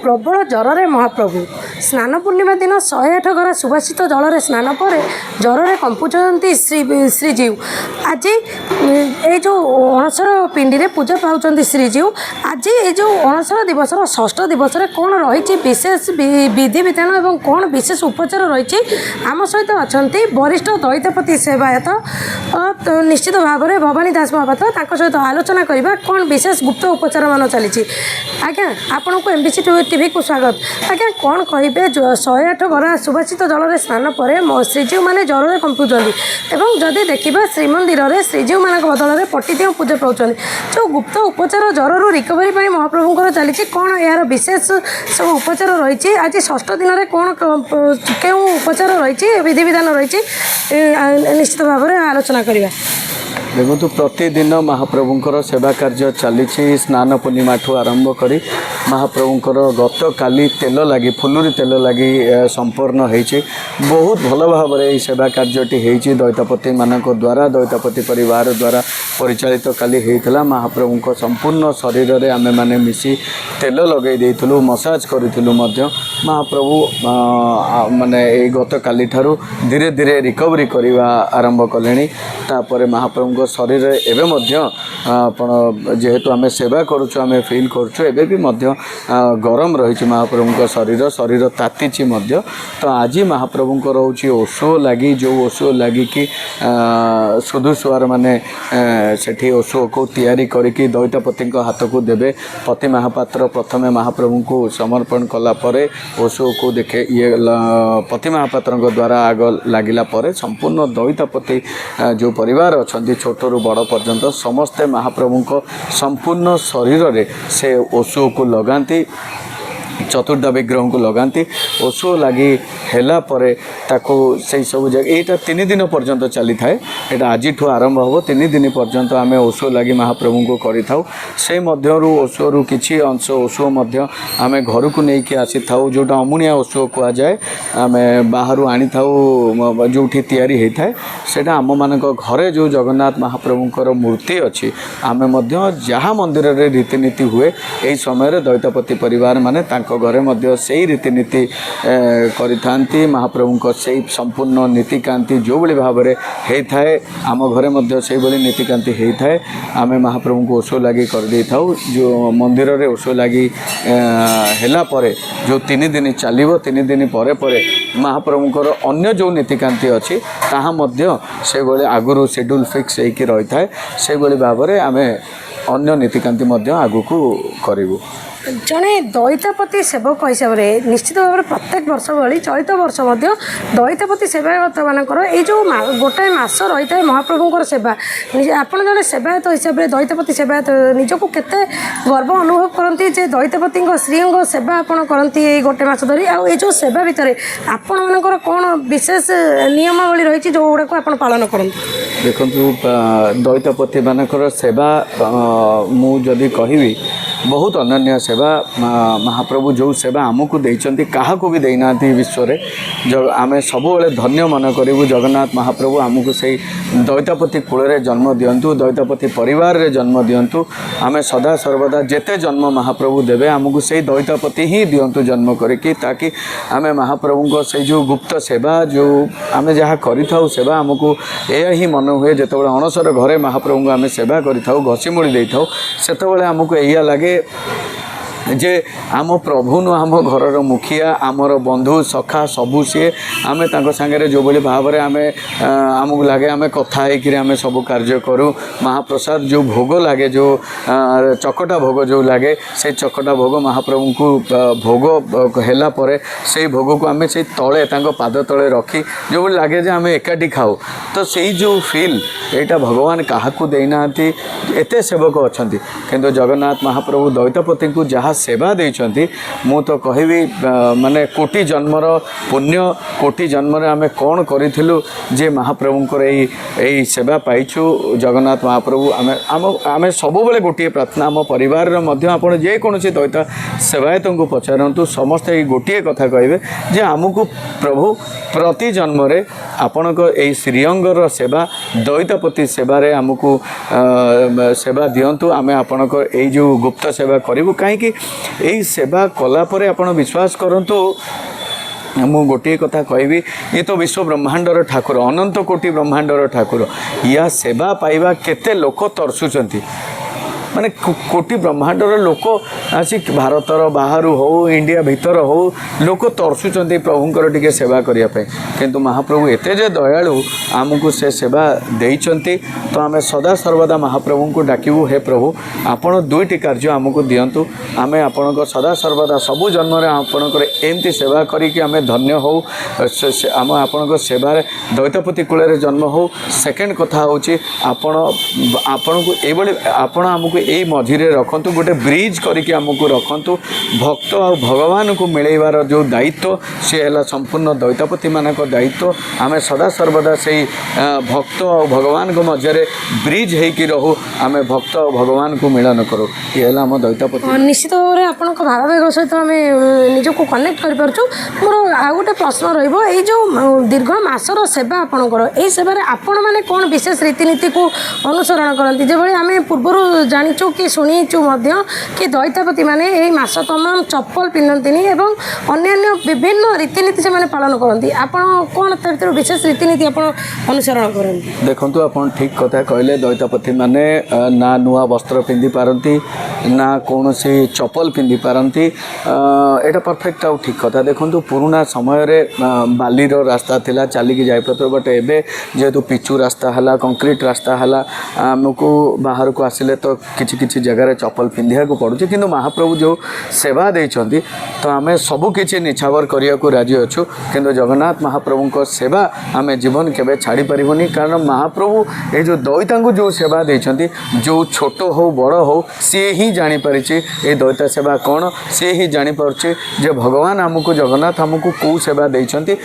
प्रबल जर महाप्रभु स्नान पूर्णिमा दिन 108 घर सुभाषित जल स्नान पर जर कंपुचार श्रीजीव आज ये जो अणसर पिंडी में पूजा पाँच श्रीजीव आज ये जो अणसर दिवस षष्ठ दिवस कौन रही विशेष विधि विधान और कौन विशेष उपचार रही आम सहित अच्छा वरिष्ठ दैत्यपति सेवायत निश्चित भाव में भवानी दास महापात्र सहित आलोचना करवा कौन विशेष गुप्त उपचार मान चली आज्ञा आपण को एमबीसी टीवी को स्वागत आज्ञा कौन कहे 108 घर सुभाषित जल स्नान पर श्रीजीव मैंने जर कंपुचार एवं जदि देखा श्रीमंदिर में श्रीजीव मान बदल में पट्टिदियों पूजा पाँच जो गुप्त उपचार जर रिकवरी पर चली कौन यार विशेष सब उपचार रही आज षष्ठ दिन में कौन क्यों उपचार रही विधि विधान रही निश्चित भाव में आलोचना करवा। देखो प्रतिदिन महाप्रभुंर सेवा कार्य चली स्नान पूर्णिमा ठू आरंभ करी महाप्रभुंर गत काली तेल लगी फुलुरी तेल लगी संपूर्ण होती बहुत भल भाव में सेवा कार्यटी होती दैत्यपति मान द्वारा दैत्यपति परिवार द्वारा परिचालित काली होता महाप्रभु संपूर्ण शरीर में आमे मैंने मिसी तेल लगे देलु मसाज करूँ महाप्रभु माने गत काली ठारू धीरे धीरे रिकवरी करने आरंभ कले तापर महाप्रभु शरीर एवं जेहेतु आम सेवा करुचु आम फिल करुचु एबे भी गरम रही महाप्रभु शरीर शरीर ताती तो आज महाप्रभु रोचे ओषो लगी जो ओषो लगी कि सुधुसुआर माने सेठी ओषो को तैयारी करके दैत्यपति हाथ को देवे पति महापात्र प्रथमे महाप्रभु को समर्पण कला परे ओषो को देखे ये पति महापात्र द्वारा आग लगिला परे संपूर्ण दैत्यपति जो परिवार अच्छा छोटू बड़ पर्यंत समस्ते महाप्रभु को संपूर्ण शरीर में से ओषो को लगाती चतुर्धा विग्रह को लगाती ओषो लगी है से सब जगह यहाँ 3 दिन पर्यंत चली थाए यहाँ आज आरंभ हम 3 दिन पर्यंत आम ओषो लगी महाप्रभु को करि थाउ से मध्यरु ओषो किछि अंश ओषो आम घर को लेकिन आसी थाउ जोटा अमुनिया ओषो कह जाए आम बाहर आनी थाउ जो तैयारी होता है सेटा आम मान घरे जो जगन्नाथ महाप्रभुंर मूर्ति अच्छी आम जहाँ मंदिर में रीतिनीति हुए यही समय दैत्यपति परिवार माने घरे मध्य से रीतिनीति करि महाप्रभु से संपूर्ण नीतिकांति जो बड़ी भाव में होता है आम घरे मध्य से बड़ी नीतिकांति होता है आम महाप्रभु को ओषो लगी कर दे थाउ जो मंदिर में ओषो लगी हैला परे जो 3 दिन चलिबो 3 दिन परे परे महाप्रभुंर अन्य जो नीतिकांति अच्छी ताहा मध्य से बड़े आगुरु शेड्यूल फिक्स होइकी रही थाए से बड़ी भाव में आम अन्य नीतिकांति मध्य आगु को करिवु। जड़े दैत्यपति सेवक हिसाब से निश्चित भाव में प्रत्येक वर्ष भाई चलित वर्ष दैत्यपति सेवायत मानकर ये जो गोटाए मास रही है महाप्रभुंर सेवा आप जड़े सेवायत हिसाब से दैत्यपति सेवायत निजक केते गर्व अनुभव करती दैत्यपति श्री सेवा आपड़ करती गोटे मास धरी आ जो सेवा भितर आपण मानकर कौन विशेष नियमावली रही जो गुड़ाक आप पालन करते देखु दैत्यपति मानकर सेवा मुझे कहबी बहुत अनन्य सेवा महाप्रभु जो सेवा आमको देइचंती काहाको भी देना विश्व रे जो आम सब धन्य मन करूँ जगन्नाथ महाप्रभु आमको से दैत्यपति कूल रे जन्म दिंतु दैत्यपति परिवार रे जन्म दिंतु आम सदा सर्वदा जेते जन्म महाप्रभु देवे आमको से दैत्यपति ही दिंतु जन्म करके ताकि आम महाप्रभु से जो गुप्त सेवा जो आम जहाँ करिथाउ सेवा आमको यह ही मन हुए जितेबाला अणसर घरे महाप्रभु आम सेवा करिथाउ घसीमूड़ी देइथाउ सेतेबाला आमको यह लगे जे आम प्रभु नु आम घर मुखिया आमर बंधु सखा सबू सी आम सांगे जो भाई भाव में आमको लगे आम कथा आम सब कार्य करूँ महाप्रसाद जो भोग लगे जो चकटा भोग जो लगे से चकटा भोग महाप्रभु को भोग हैला परे से भोग को आम से तले पाद तले रखी जो भाई लगे जे आम एकाठी खाऊ तो से जो फिल यहाँ भगवान क्या देना एते सेवक अच्छा किंतु जगन्नाथ महाप्रभु दैत्यपति को जहाँ सेवा देइछंती मु तो कहबी माने कोटि जन्मर पुण्य कोटि जन्म आम कौन करूँ जे महाप्रभुंर यही सेवा पाइछु जगन्नाथ महाप्रभु आम आम आम सब गोटे प्रार्थना आम परिवार आप जेकोसी दैत्य सेवायत को पचारतु समस्ते गोटे कथा कहे जे आमको प्रभु प्रति जन्म आपण श्रीअंगर सेवा दैत्यपति सेवारे आमको सेवा दिंतु आम आपण जो गुप्त सेवा करूँ कहीं यही सेवा कलापर आप विश्वास करूँ मु गोटे कथा कहबी ये तो विश्व ब्रह्मांडर ठाकुर अनंत कोटि ब्रह्मांडर ठाकुर या सेवा पाइबा केते लोक तरसुचंती माने कोटि ब्रह्मांडर लोक आसी भारतर बाहर हो इंडिया भीतर हो लोक तरसुचंती प्रभुंकर टिके सेवा करने किंतु महाप्रभु एते जे दयालु आमको से सेवा देइचंती तो आमे सदा सर्वदा महाप्रभु को डाकिबू हे प्रभु आपण दुईटी कार्य आमको दियंतु आमे आपणक सदा सर्वदा सबु जन्म रे आपणकर एमती सेवा करी कि आमे धन्य हो आम आपणक सेवार दैतपति कूल जन्म हो सेकेंड कथा होची आपण को एबले आपण आमको यही मझिरे रखंतु गोटे ब्रिज करके आमको रखंतु भक्त आ भगवान को मिलैबार जो दायित्व से है संपूर्ण दैतपति मानक दायित्व आमे सदा सर्वदा से भक्त आ भगवान को मझे ब्रिज होकि रहू आमे भक्त आ भगवान को मिलन करूँ ये है आम दैतपति निश्चित भाव में आपण भावावेग सहित आम निजक कनेक्ट कर मोर आउ गोटे प्रश्न रो दीर्घ मासर सेवा आपणकर यही सेवार आपण मैंने कौन विशेष रीतिनीति को अनुसरण करती जो आम पूर्वर जाचु कि शुणीचु कि दैतापति मैंने यही मास तमाम चप्पल पिंधती एवं अन्य विभिन्न रीतिनीति से पालन करती आपड़ कौन तर विशेष रीतिनीति आप अनुसरण करती देखु आप ठीक कथा कहले दैतपति माने ना नुआ वस्त्र पिंधि पारती ना कौन चप्पल पिंधि पारती एटा परफेक्ट आ ठीक कथा देखु पुराना समय रे बालीर रास्ता थिला चलिकी जाए पड़े बट एबे जेहेतु पिचु रास्ता है कंक्रीट रास्ता है आमको बाहर को आसिले तो किछि किछि जगह चप्पल पिंधिया को पड़ुछि किंतु महाप्रभु जो सेवा देइछंती तो आमे सबु किछि निछावर करिया को राजी अछु किंतु जगन्नाथ महाप्रभु को सेवा आमे जीवन केबे छाड़ी परिबनी कारण महाप्रभु ए जो दैता को जो सेवा देइछंती जो छोट हो बड़ हो सी ही जानी परिछि ए दैता सेवा कौन सी ही जानी पारुछि जे भगवान हमको जगन्नाथ हमको को सेवा देइछंती